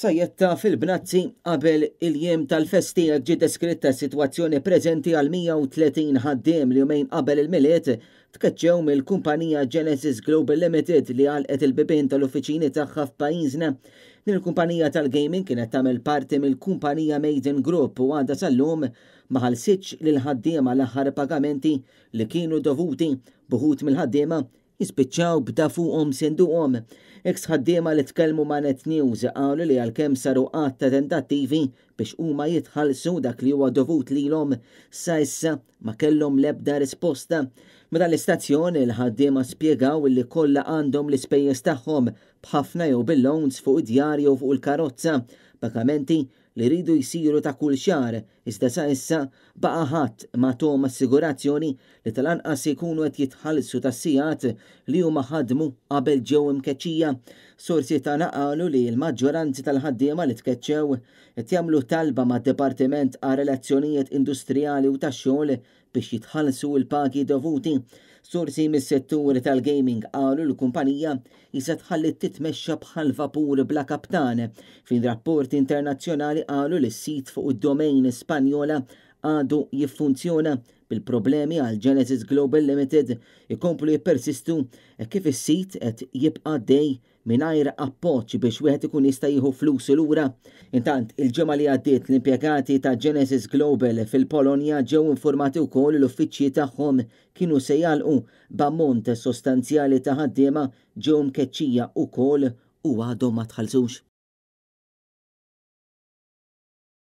Sajjetta fil-Bnazzi qabel il-jiem tal-festija ġi deskritta s-sitwazzjoni preżenti għal 130 ħaddiem li jumejn qabel il-miliet tkeċċew mill-kumpanija Genesis Global Limited li għalqet il-bibien tal-uffiċini tagħha f'pajjiżna. Din il-kumpanija tal-gaming kienet tagħmel parti mill-kumpanija Maiden Group u għadha sal-lum ma ħallsitx lil ħaddiema l-aħħar pagamenti li kienu dovuti. Buħut mill-ħaddiema jispiċċaw bda fuqhom senduqhom. Ex-ħaddiema li tkellmu ma' Net News qalu li għalkemm saru qatt ta' tentattivi biex huma jitħallsu dak li huwa dovut lilhom sa issa ma kellhom l-ebda risposta. Meta l-istazzjon il-ħaddiema spjegaw li kollha għandhom l-ispejjeż tagħhom b'ħafna jew bil-loans fuq id-djar jew fuq il-karozza, pagamenti li rridu jsiru ta' kull xahar, iżda sa issa baqa' ħadd magħtuhom assigurazzjoni li tal-anqas ikunu qed jitħallsu tas-sigħat li huma ħadmu qabel ġew imkeċċija. Sorsi tagħna qalu li l-maġġoranza tal-ħaddiema li tkeċċew qed jagħmlu talba mad-Dipartiment għal Relazzjonijiet Industrijali u tax-xogħol biex jitħallsu l-pagi dovuti. Sorsi mis-settur tal-gaming qalu l-kumpanija jista' tħalli titmexxa bħal vapur bla kaptan. Fin rapporti internazzjonali qalu li s-sit fuq id-domain Spanjola għadu jiffunzjona bil-problemi għal Genesis Global Limited ikomplu jippersistu kif is-sit qed jibqa' dej mingħajr appoġġ biex wieħed ikun jista' jieħu flus lura. Intant il-ġimgħa li għaddiet l-impjegati ta' Genesis Global fil-Polonja ġew informati wkoll l-uffiċċji tagħhom kienu se jagħlqu b'ammont sostanzjali ta' ħaddiema ġew mkeċċija wkoll u għadhom ma tħallsux.